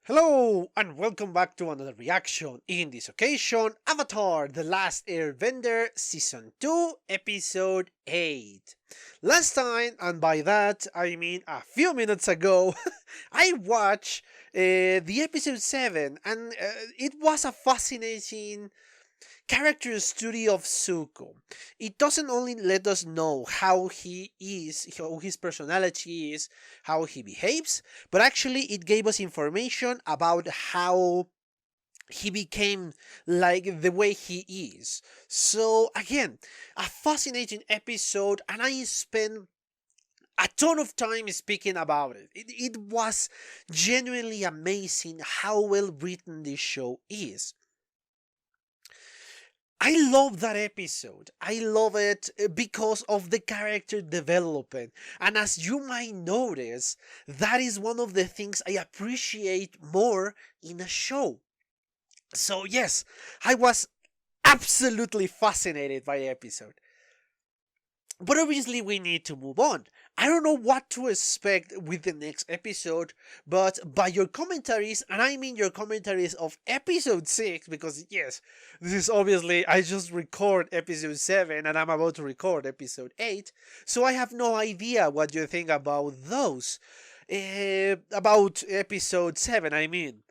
Hello and welcome back to another reaction. In this occasion, Avatar: The Last Airbender Season 2 Episode 8. Last time, and by that I mean a few minutes ago, I watched the episode 7 and it was a fascinating character study of Zuko. It doesn't only let us know how he is, how his personality is, how he behaves, but actually it gave us information about how he became like the way he is. So again, a fascinating episode, and I spent a ton of time speaking about it. It was genuinely amazing how well written this show is. I love that episode. I love it because of the character development. And as you might notice, that is one of the things I appreciate more in a show. So, yes, I was absolutely fascinated by the episode. But obviously, we need to move on. I don't know what to expect with the next episode, but by your commentaries, and I mean your commentaries of episode 6, because yes, this is obviously, I just record episode 7 and I'm about to record episode 8, so I have no idea what you think about those. About episode 7, I mean.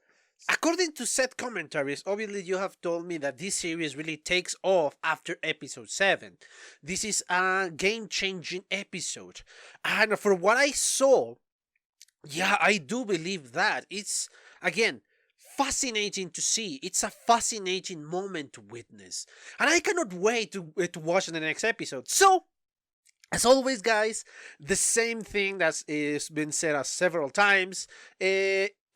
According to set commentaries, obviously you have told me that this series really takes off after episode 7. This is a game-changing episode. And for what I saw, yeah, I do believe that. It's, again, fascinating to see. It's a fascinating moment to witness. And I cannot wait to watch the next episode. So, as always, guys, the same thing that has been said several times.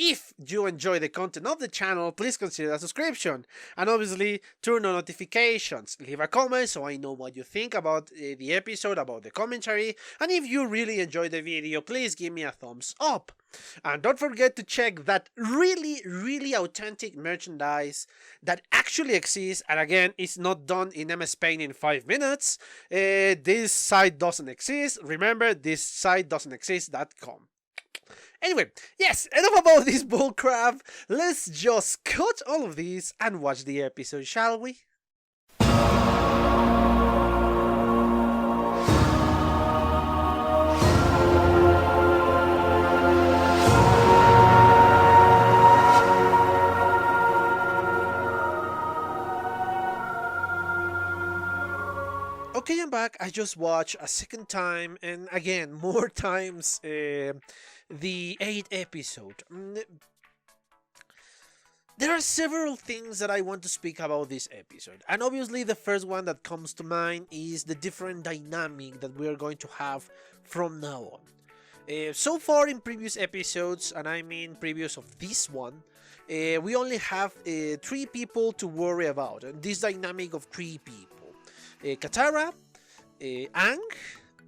If you enjoy the content of the channel, please consider a subscription. And obviously, turn on notifications. Leave a comment so I know what you think about the episode, about the commentary. And if you really enjoyed the video, please give me a thumbs up. And don't forget to check that really authentic merchandise that actually exists. And again, it's not done in MS Paint in 5 minutes. This site doesn't exist. Remember, this site doesn't exist.com. Anyway, yes, enough about this bullcrap. Let's just cut all of this and watch the episode, shall we? Okay, I'm back. I just watched a second time, and again, more times, the 8th episode. There are several things that I want to speak about this episode, and obviously the first one that comes to mind is the different dynamic that we are going to have from now on. So far in previous episodes, and I mean previous of this one, we only have 3 people to worry about, and this dynamic of 3 people. Katara, Aang,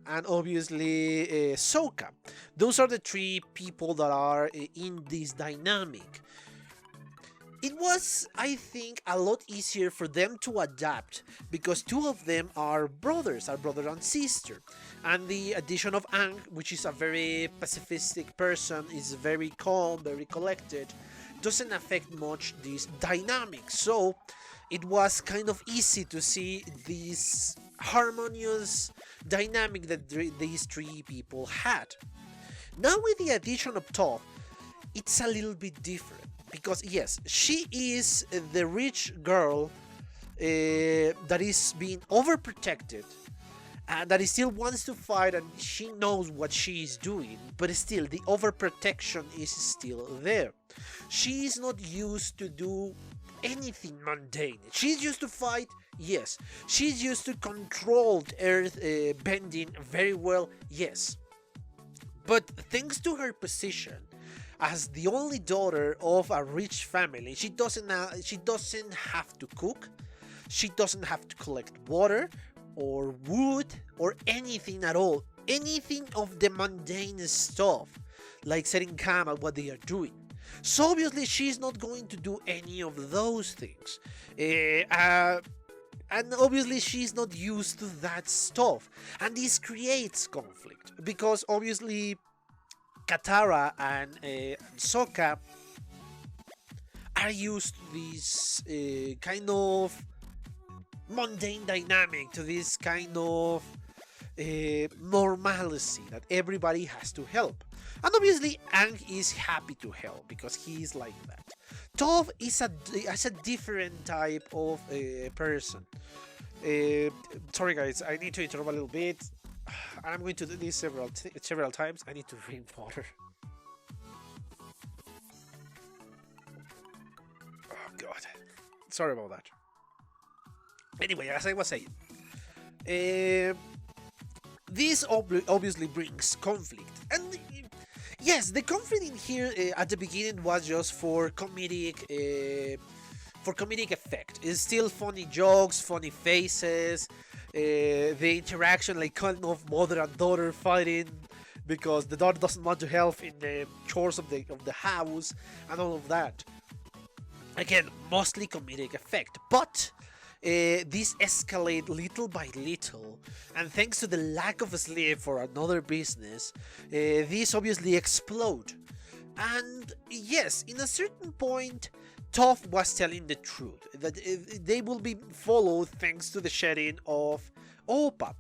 and obviously Sokka. Those are the 3 people that are in this dynamic. It was, I think, a lot easier for them to adapt because 2 of them are brothers, brother and sister. And the addition of Aang, which is a very pacifistic person, is very calm, very collected, doesn't affect much this dynamic. So it was kind of easy to see this harmonious dynamic that these 3 people had. Now with the addition of Toph, it's a little bit different. Because yes, she is the rich girl that is being overprotected and that still wants to fight, and she knows what she is doing, but still the overprotection is still there. She is not used to do anything mundane. She's used to fight, yes. She's used to controlled earth bending very well, yes. But thanks to her position as the only daughter of a rich family, she doesn't have to cook, she doesn't have to collect water or wood or anything at all, anything of the mundane stuff like setting camp at what they are doing. So obviously she's not going to do any of those things, and obviously she's not used to that stuff, and this creates conflict because obviously Katara and Sokka are used to this kind of mundane dynamic, to this kind of normalcy that everybody has to help. And obviously, Aang is happy to help because he is like that. Toph is a different type of person. Uh, Sorry, guys, I need to interrupt a little bit. I'm going to do this several times. I need to drink water. Oh God, sorry about that. Anyway, as I was saying, uh, this obviously brings conflict, and yes, the conflict in here at the beginning was just for comedic effect. It's still funny jokes, funny faces, the interaction like kind of mother and daughter fighting because the daughter doesn't want to help in the chores of the house and all of that. Again, mostly comedic effect, but this escalate little by little, and thanks to the lack of sleep for another business, this obviously explode. And yes, in a certain point, Toph was telling the truth that they will be followed thanks to the shedding of Oppa,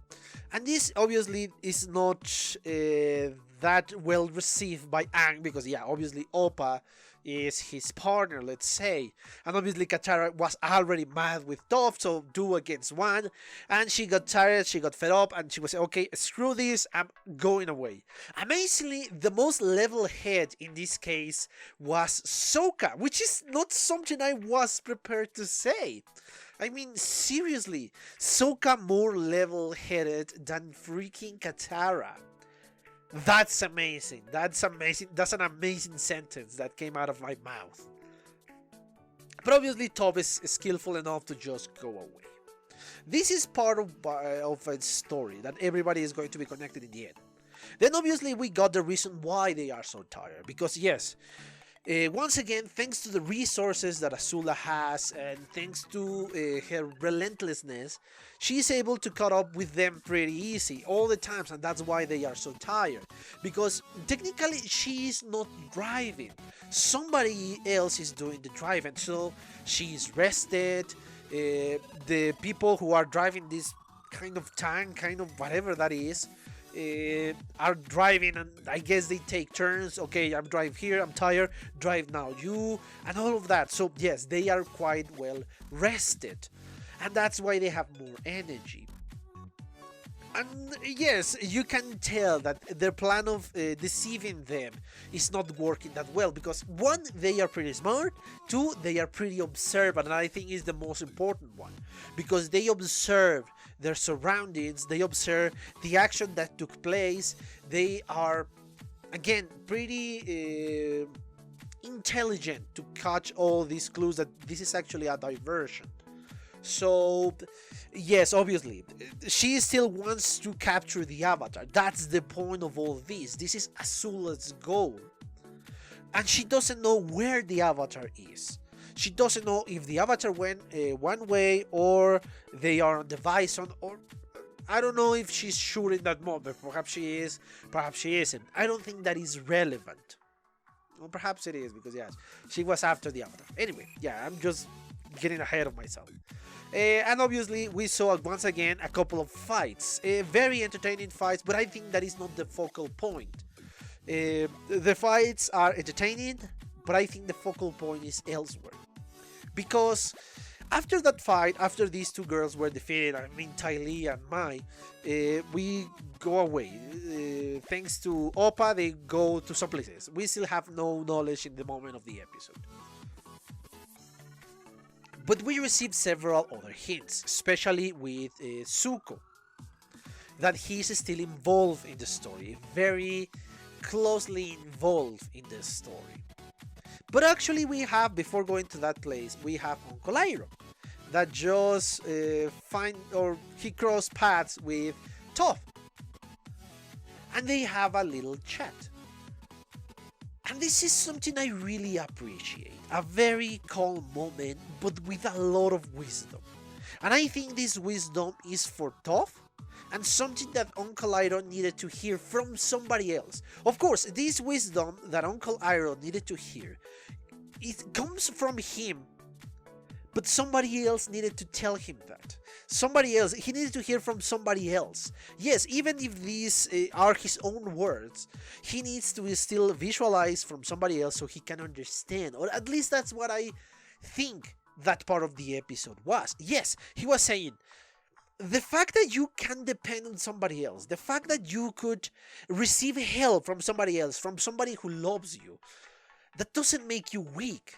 and this obviously is not that well received by Aang because yeah, obviously Oppa is his partner, let's say. And obviously Katara was already mad with Toph, so 2 against 1. And she got tired, she got fed up, and she was okay, screw this, I'm going away. Amazingly, the most level head in this case was Sokka, which is not something I was prepared to say. I mean, seriously, Sokka more level-headed than freaking Katara. That's amazing. That's amazing. That's an amazing sentence that came out of my mouth. But obviously, Toph is skillful enough to just go away. This is part of a story that everybody is going to be connected in the end. Then obviously we got the reason why they are so tired. Because yes, once again, thanks to the resources that Azula has and thanks to her relentlessness, she's able to cut up with them pretty easy all the times, and that's why they are so tired. Because technically she's not driving, somebody else is doing the driving, so she's rested. The people who are driving this kind of tank, kind of whatever that is, are driving, and I guess they take turns. Okay, I'm driving here, I'm tired, drive now you, and all of that. So yes, they are quite well rested, and that's why they have more energy. And yes, you can tell that their plan of deceiving them is not working that well because 1, they are pretty smart, 2, they are pretty observant, and I think is the most important one because they observe their surroundings, they observe the action that took place, they are again pretty intelligent to catch all these clues that this is actually a diversion. So yes, obviously, she still wants to capture the Avatar. That's the point of all this. This is Azula's goal. And she doesn't know where the Avatar is. She doesn't know if the Avatar went one way or they are on the Bison, or I don't know if she's sure in that moment. Perhaps she is, perhaps she isn't. I don't think that is relevant. Well, perhaps it is because yes, she was after the Avatar. Anyway, yeah, I'm just getting ahead of myself. And obviously we saw once again a couple of fights, very entertaining fights, but I think that is not the focal point. The fights are entertaining, but I think the focal point is elsewhere. Because after that fight, after these 2 girls were defeated, I mean Ty Lee and Mai, we go away. Thanks to Oppa, they go to some places. We still have no knowledge in the moment of the episode. But we received several other hints, especially with Zuko, that he's still involved in the story, very closely involved in the story. But actually we have, before going to that place, we have Uncle Iroh, that just he crossed paths with Toph, and they have a little chat. And this is something I really appreciate. A very calm moment, but with a lot of wisdom. And I think this wisdom is for Toph, and something that Uncle Iroh needed to hear from somebody else. Of course, this wisdom that Uncle Iroh needed to hear it comes from him, but somebody else needed to tell him that. Somebody else, he needed to hear from somebody else. Yes, even if these are his own words, he needs to still visualize from somebody else so he can understand. Or at least that's what I think that part of the episode was. Yes, he was saying, the fact that you can depend on somebody else, the fact that you could receive help from somebody else, from somebody who loves you, that doesn't make you weak.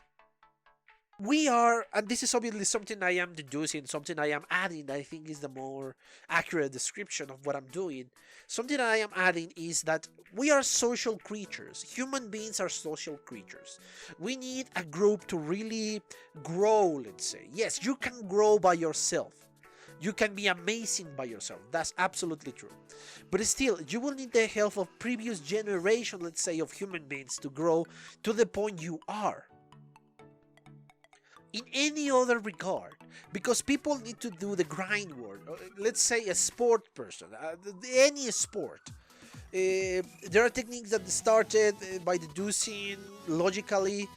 We are, and this is obviously something I am deducing, something I am adding, I think is the more accurate description of what I'm doing. Something I am adding is that we are social creatures. Human beings are social creatures. We need a group to really grow, let's say. Yes, you can grow by yourself. You can be amazing by yourself. That's absolutely true. But still, you will need the help of previous generation, let's say, of human beings to grow to the point you are. In any other regard, because people need to do the grind work. Let's say a sport person, any sport. There are techniques that started by deducing logically.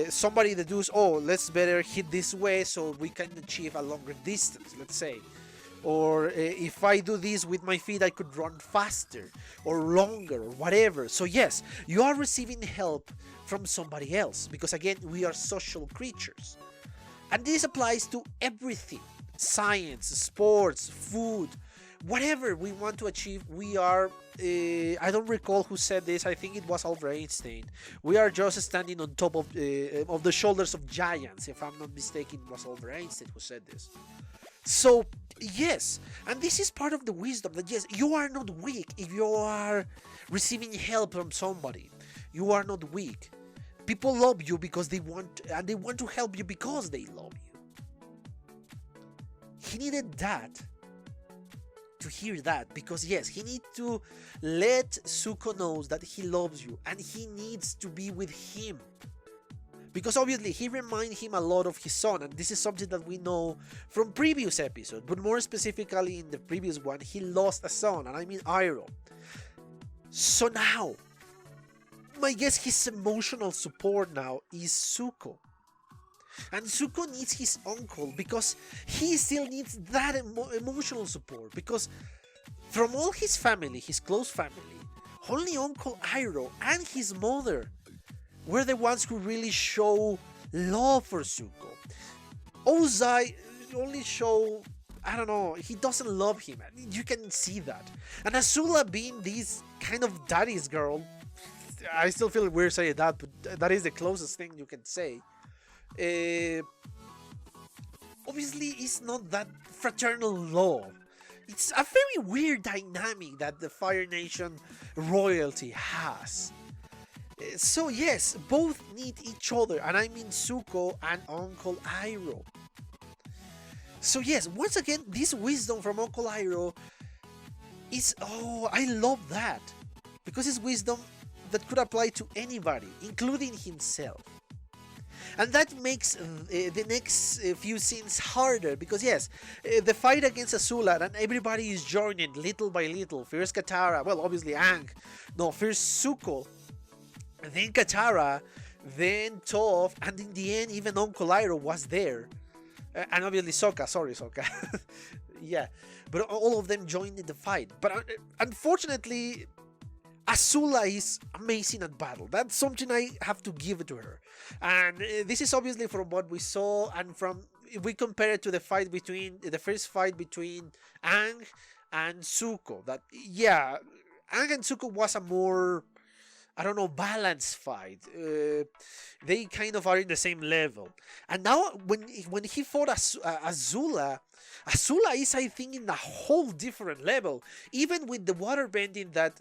Somebody deduces, oh, let's better hit this way so we can achieve a longer distance, let's say. Or if I do this with my feet, I could run faster or longer or whatever. So yes, you are receiving help from somebody else because again, we are social creatures. And this applies to everything. Science, sports, food, whatever we want to achieve, we are, I don't recall who said this, I think it was Albert Einstein. We are just standing on top of the shoulders of giants, if I'm not mistaken, it was Albert Einstein who said this. So, yes, and this is part of the wisdom that yes, you are not weak if you are receiving help from somebody. You are not weak. People love you because they want, and they want to help you because they love you. He needed that, to hear that, because yes, he needs to let Zuko knows that he loves you, and he needs to be with him. Because obviously he reminds him a lot of his son, and this is something that we know from previous episodes, but more specifically in the previous one, he lost a son, and I mean Iroh. So now, I guess his emotional support now is Zuko. And Zuko needs his uncle because he still needs that emotional support, because from all his family, his close family, only Uncle Iroh and his mother were the ones who really show love for Zuko. Ozai only show, I don't know, he doesn't love him. You can see that. And Azula being this kind of daddy's girl, I still feel weird saying that, but that is the closest thing you can say. Obviously, it's not that fraternal love. It's a very weird dynamic that the Fire Nation royalty has. So yes, both need each other, and I mean Zuko and Uncle Iroh. So yes, once again, this wisdom from Uncle Iroh is, oh, I love that. Because it's wisdom that could apply to anybody, including himself. And that makes the next few scenes harder, because yes, the fight against Azula, and everybody is joining little by little. First Katara, well obviously Aang, no, first Zuko, then Katara, then Toph, and in the end even Uncle Iroh was there. And obviously Sokka, sorry Sokka. Yeah, but all of them joined in the fight. But unfortunately, Azula is amazing at battle. That's something I have to give it to her. And this is obviously from what we saw, and from, if we compare it to the fight between, the first fight between Aang and Zuko, that, yeah, Aang and Zuko was a more, I don't know, balanced fight. They kind of are in the same level. And now, when he fought Azula, Azula is, I think, in a whole different level. Even with the water bending that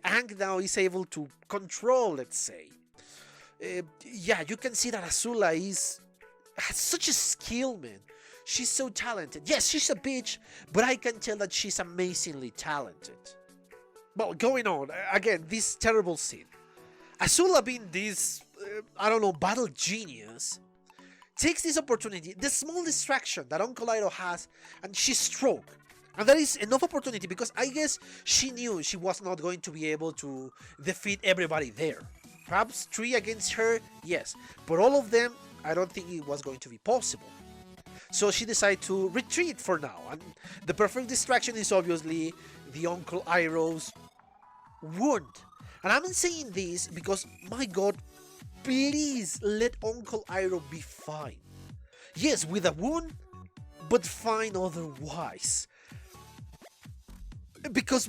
Aang now is able to control, let's say. Yeah, you can see that Azula has such a skill, man. She's so talented. Yes, she's a bitch, but I can tell that she's amazingly talented. Well, going on, again, this terrible scene. Azula being this, I don't know, battle genius, takes this opportunity, the small distraction that Uncle Iroh has, and she struck. And that is enough opportunity, because I guess she knew she was not going to be able to defeat everybody there. perhaps 3 against her, yes, but all of them, I don't think it was going to be possible. So she decided to retreat for now, and the perfect distraction is obviously the Uncle Iroh's wound. And I'm saying this because, my god, please let Uncle Iroh be fine. Yes, with a wound, but fine otherwise. Because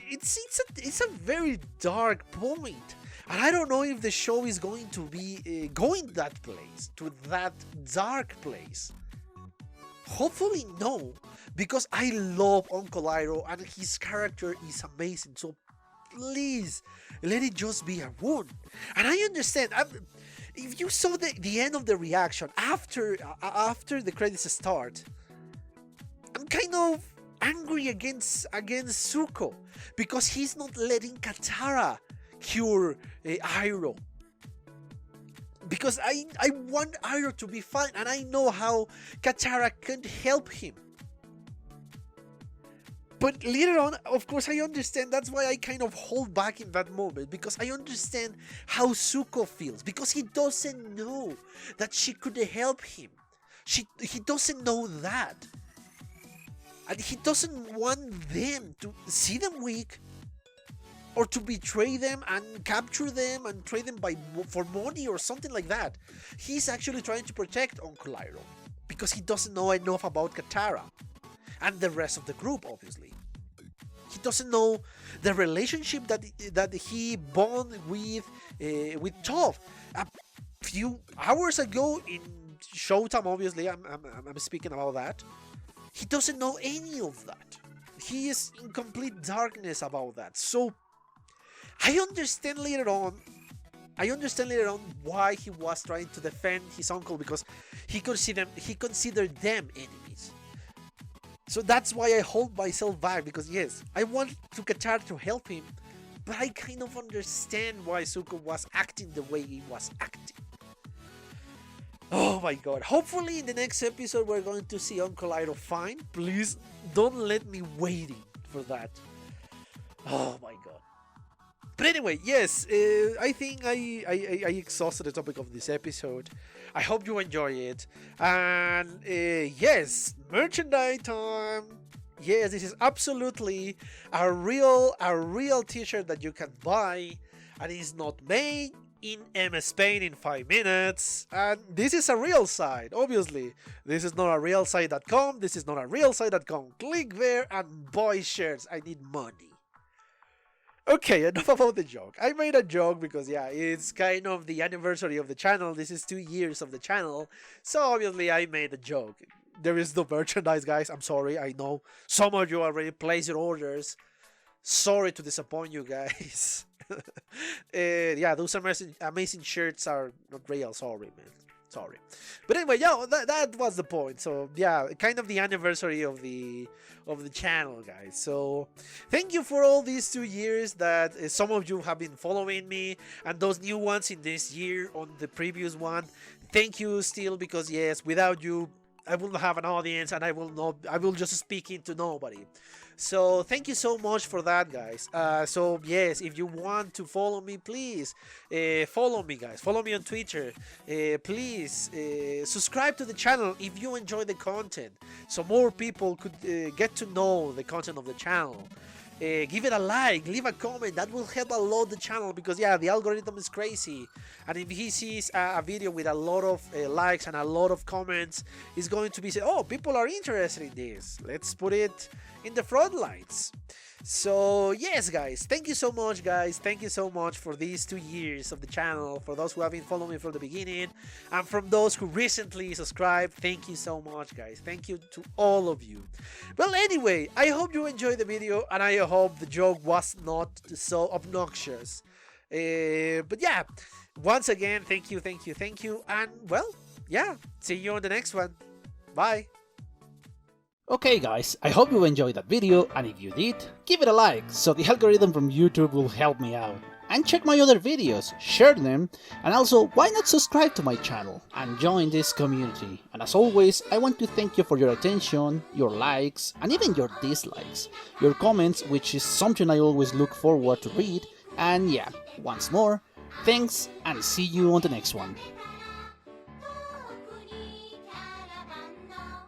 it's a very dark point, and I don't know if the show is going to be going that place, to that dark place. Hopefully no, because I love Uncle Iroh and his character is amazing. So please let it just be a wound. And I understand. If you saw the end of the reaction after the credits start, I'm kind of angry against Zuko because he's not letting Katara cure Iroh. Because I want Iroh to be fine, and I know how Katara can help him. But later on, of course, I understand. That's why I kind of hold back in that moment, because I understand how Zuko feels, because he doesn't know that she could help him. He doesn't know that. And he doesn't want them to see them weak, or to betray them and capture them and trade them for money or something like that. He's actually trying to protect Uncle Iroh because he doesn't know enough about Katara and the rest of the group, obviously. He doesn't know the relationship that he bond with Toph. A few hours ago in Showtime, obviously, I'm speaking about that. He doesn't know any of that. He is in complete darkness about that. So I understand later on why he was trying to defend his uncle, because he considered them enemies. So that's why I hold myself back, because yes, I want Katara to help him, but I kind of understand why Zuko was acting the way he was acting. Oh my god, hopefully in the next episode we're going to see Uncle Iroh fine. Please don't let me waiting for that. Oh my god. But anyway, yes, I think I exhausted the topic of this episode. I hope you enjoy it. And yes, merchandise time. Yes, this is absolutely a real t-shirt that you can buy, and it's not made in MS Paint in 5 minutes. And this is a real site, obviously. This is not a realsite.com. This is not a realsite.com. Click there and buy shirts. I need money. Okay, enough about the joke. I made a joke because, yeah, it's kind of the anniversary of the channel. This is 2 years of the channel, so obviously I made a joke. There is no merchandise, guys. I'm sorry. I know some of you already placed your orders. Sorry to disappoint you guys. Yeah, those amazing shirts are not real. Sorry, man. Sorry. But anyway, yeah, that was the point. So yeah, kind of the anniversary of the channel, guys. So thank you for all these 2 years that some of you have been following me, and those new ones in this year on the previous one. Thank you still, because yes, without you I will not have an audience, and I will just speak into nobody. So thank you so much for that, guys. So yes, if you want to follow me, please follow me, guys. Follow me on Twitter. Please subscribe to the channel if you enjoy the content, so more people could get to know the content of the channel. Give it a like, leave a comment. That will help a lot the channel, because yeah, the algorithm is crazy, and if he sees a video with a lot of likes and a lot of comments, he's going to be saying, oh, people are interested in this, let's put it in the front lines. So yes, guys, thank you so much, guys. Thank you so much for these 2 years of the channel, for those who have been following me from the beginning, and from those who recently subscribed. Thank you so much, guys. Thank you to all of you. Well, anyway, I hope you enjoyed the video, and I hope the joke was not so obnoxious. But yeah, once again, thank you, and well, yeah, see you on the next one. Bye. Okay guys, I hope you enjoyed that video, and if you did, give it a like, so the algorithm from YouTube will help me out. And check my other videos, share them, and also why not subscribe to my channel and join this community. And as always, I want to thank you for your attention, your likes, and even your dislikes, your comments, which is something I always look forward to read. And yeah, once more, Thanks, and see you on the next one.